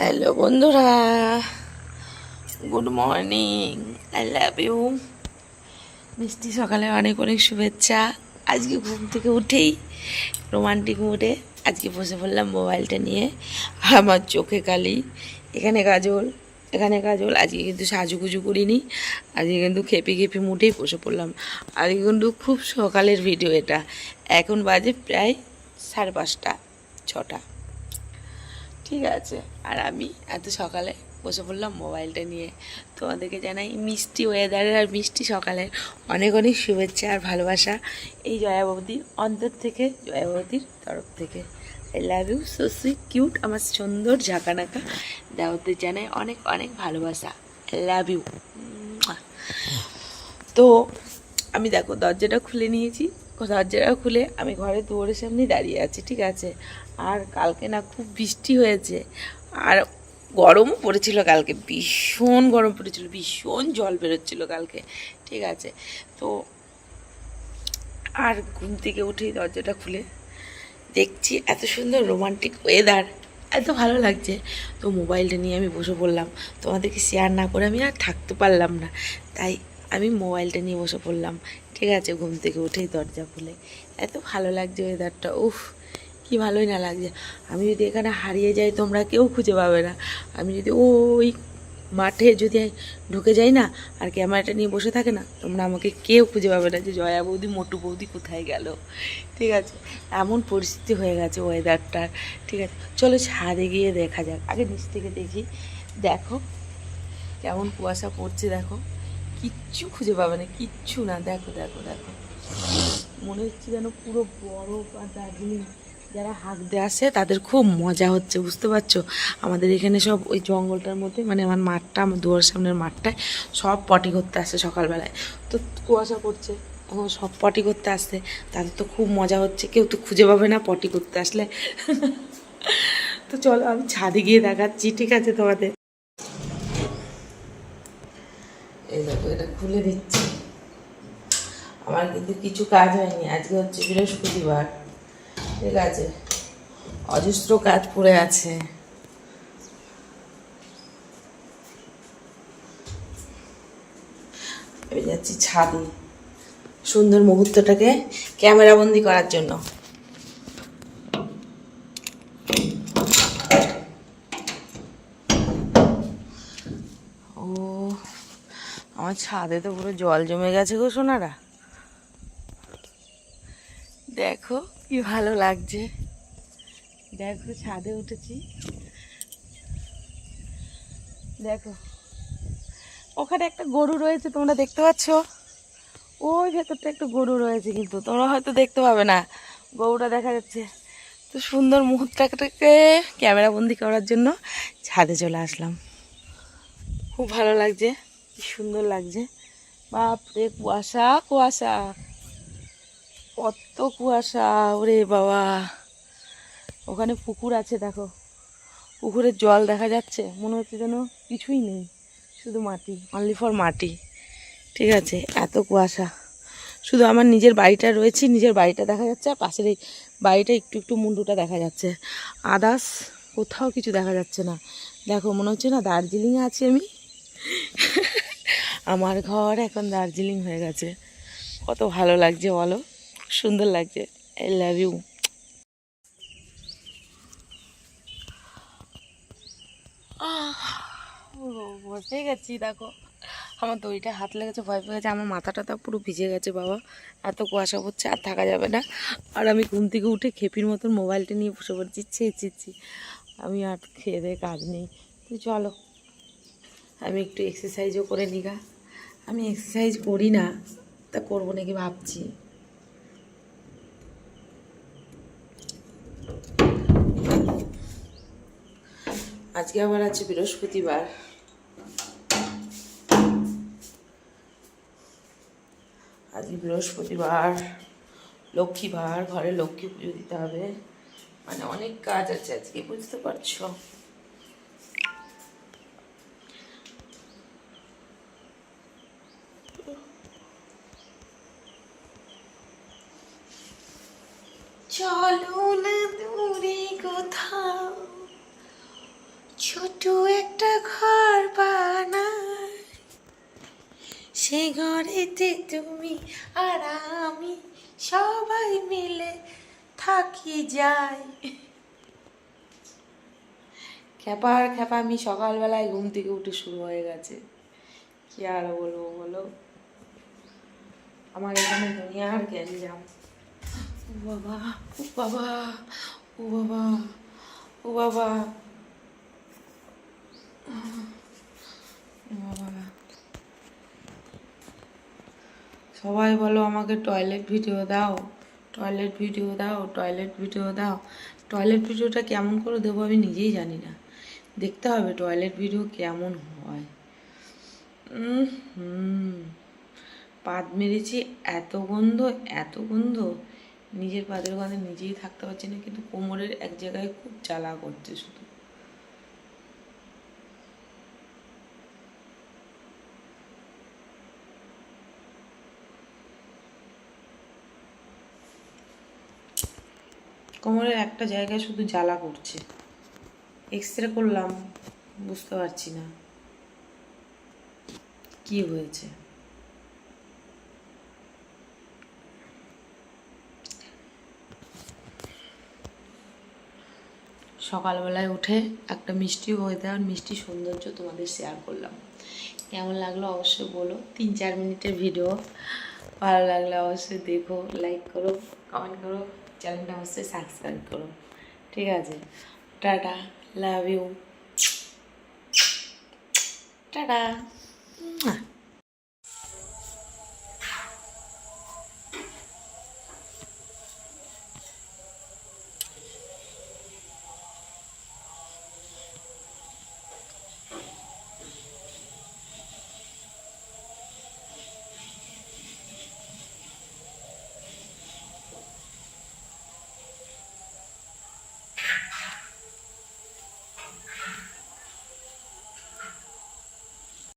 Hello বন্ধুরা, good morning. I love you. মিষ্টি সকালে অনেক অনেক শুভেচ্ছা। আজকে ঘুম থেকে উঠেই রোমান্টিক মুডে আজকে বসে পড়লাম মোবাইলটা নিয়ে। আমার চোখে কালি, এখানে কাজল, এখানে কাজল। আজকে কিন্তু সাজুগুজু করিনি, আজকে কিন্তু খেপি খেপি মুডেই বসে পড়লাম। আজকে কিন্তু খুব সকালের ভিডিও এটা। এখন বাজে প্রায় 5:30, 6টা। ঠিক আছে, আর আমি এত সকালে বসে পড়লাম মোবাইলটা নিয়ে। তোমাদেরকে জানাই মিষ্টি ওয়েদারের আর মিষ্টি সকালের অনেক অনেক শুভেচ্ছা আর ভালোবাসা এই জয়া বৌদির অন্তর থেকে, জয়া বৌদির তরফ থেকে। I love you, so sweet cute, আমার সুন্দর ঝাঁকানাকা দেওয়াদের জানাই অনেক অনেক ভালোবাসা। I love you. তো আমি দেখো দরজাটা খুলে নিয়েছি, দরজাটা খুলে আমি ঘরে দুয়ারের সামনে দাঁড়িয়ে আছি। ঠিক আছে, আর কালকে না খুব বৃষ্টি হয়েছে, আর গরমও পড়েছিল কালকে, ভীষণ গরম পড়েছিল, ভীষণ জল বেরোচ্ছিল কালকে। ঠিক আছে, তো আর ঘুম থেকে উঠেই দরজাটা খুলে দেখছি এত সুন্দর রোমান্টিক ওয়েদার, এত ভালো লাগছে। তো মোবাইলটা নিয়ে আমি বসে পড়লাম, তোমাদেরকে শেয়ার না করে আমি আর থাকতে পারলাম না, তাই আমি মোবাইলটা নিয়ে বসে পড়লাম। ঠিক আছে, ঘুম থেকে উঠেই দরজা খুলে এত ভালো লাগছে ওয়েদারটা, উফ কি ভালোই না লাগছে। আমি যদি এখানে হারিয়ে যাই তোমরা কেউ খুঁজে পাবে না। আমি যদি ওই মাঠে যদি ঢুকে যাই না আর ক্যামেরাটা নিয়ে বসে থাকে না, তোমরা আমাকে কেউ খুঁজে পাবে না যে জয়া বৌদি, মোটু বৌদি কোথায় গেল। ঠিক আছে, এমন পরিস্থিতি হয়ে গেছে ওয়েদারটার। ঠিক আছে, চলো ছাদে গিয়ে দেখা যাক, আগে নিচ থেকে দেখি। দেখো কেমন কুয়াশা পড়ছে, দেখো কিচ্ছু খুঁজে পাবে না, কিচ্ছু না। দেখো দেখো দেখো, মনে হচ্ছে যেন পুরো বরফ। আর দার্জিলিং যারা হাঁকতে আসে তাদের খুব মজা হচ্ছে, বুঝতে পারছো। আমাদের এখানে সব ওই জঙ্গলটার মধ্যে, মানে আমার মাঠটা, আমার দুয়ার সামনের মাঠটায় সব পটি করতে আসে সকালবেলায়। তো কুয়াশা পড়ছে, এখন সব পটি করতে আসছে, তাদের তো খুব মজা হচ্ছে, কেউ তো খুঁজে পাবে না পটি করতে আসলে। তো চলো আমি ছাদে গিয়ে দেখাচ্ছি। ঠিক আছে তোমাদের, এই দেখো এটা খুলে দিচ্ছি। আমার কিন্তু কিছু কাজ হয়নি, আজকে হচ্ছে বৃহস্পতিবার। ঠিক আছে, অজস্র কাজ পড়ে আছে। আমি যাচ্ছি ছাদে সুন্দর মুহূর্তটাকে ক্যামেরাবন্দি করার জন্য। ও, আমার ছাদে তো পুরো জল জমে গেছে গো সোনারা। দেখো কি ভালো লাগছে, দেখো ছাদে উঠেছি, দেখো ওখানে একটা গরু রয়েছে, তোমরা দেখতে পাচ্ছ? ওই ভেতরটা একটা গরু রয়েছে, কিন্তু তোমরা হয়তো দেখতে পাবে না, গরুটা দেখা যাচ্ছে। তো সুন্দর মুহূর্তটাকে ক্যামেরা বন্দি করার জন্য ছাদে চলে আসলাম। খুব ভালো লাগছে, কি সুন্দর লাগছে। বাপরে কুয়াশা কুয়াশা, কত কুয়াশা, ওরে বাবা। ওখানে পুকুর আছে, দেখো পুকুরের জল দেখা যাচ্ছে, মনে হচ্ছে যেন কিছুই নেই, শুধু মাটি, অনলি ফর মাটি। ঠিক আছে, এত কুয়াশা। শুধু আমার নিজের বাড়িটা রয়েছে, নিজের বাড়িটা দেখা যাচ্ছে, আর পাশের এই বাড়িটা একটু একটু মুন্ডুটা দেখা যাচ্ছে, আদার্স কোথাও কিছু দেখা যাচ্ছে না। দেখো মনে হচ্ছে না দার্জিলিংয়ে আছি আমি। আমার ঘর এখন দার্জিলিং হয়ে গেছে। কত ভালো লাগছে বলো, সুন্দর লাগছে। I love you. বসে গেছি, দেখো আমার দড়িটা হাত লেগেছে, ভয় পেয়ে গেছে, আমার মাথাটা তো পুরো ভিজে গেছে বাবা, এত কুয়াশা পড়ছে আর থাকা যাবে না। আর আমি ঘুম থেকে উঠে খেপির মতন মোবাইলটা নিয়ে বসে পড়ছি, ছি। আমি আর খেয়ে দিয়ে কাজ নেই, তো চলো আমি একটু এক্সারসাইজও করে নিগা। আমি এক্সারসাইজ করি না, তা করবো নাকি ভাবছি। আজকে আবার আছে বৃহস্পতিবার, আজকে বৃহস্পতিবার, লক্ষ্মীবার, ঘরে লক্ষ্মী পুজো দিতে হবে, মানে অনেক কাজ আছে আজকে, বুঝতে পারছো। চলো না দূরে কোথাও, ছোট একটা ঘর বানাই, সেই ঘরেতে তুমি আর আমি সবাই মিলে থাকি যাই। খ্যাপার খ্যাপা আমি সকালবেলায় ঘুম থেকে উঠে শুরু হয়ে গেছে। কি আর বলবো বলো, আমার এখানে দুনিয়ার গ্যাঞ্জাম। ও বাবা, ও বাবা, ও বাবা, ও বাবা, ও বাবা। সবাই বলো আমাকে টয়লেট ভিডিও দাও, টয়লেট ভিডিও দাও, টয়লেট ভিডিও দাও। টয়লেট ভিডিওটা কেমন করে দেবো আমি নিজেই জানি না। দেখতে হবে টয়লেট ভিডিও কেমন হয়। পাদ মেরেছি, এত গন্ধ, এত গন্ধ, নিজের পাদের গন্ধে নিজেই থাকতে পারছি না, কিন্তু কোমরের এক জায়গায় খুব জ্বালা করছে শুধু। কোমরের একটা জায়গায় শুধু জ্বালা করছে। এক্সরে করলাম, বুঝতে পারছি না কি হয়েছে। সকালবেলায় উঠে একটা মিষ্টি ওয়েদার, মিষ্টি সৌন্দর্য তোমাদের শেয়ার করলাম। কেমন লাগলো অবশ্যই বলো। 3-4 মিনিটের ভিডিও, ভালো লাগলে অবশ্যই দেখো, লাইক করো, কমেন্ট করো, চ্যানেলটা অবশ্যই সাবস্ক্রাইব করো। ঠিক আছে, টাটা, লাভ ইউ, টাটা।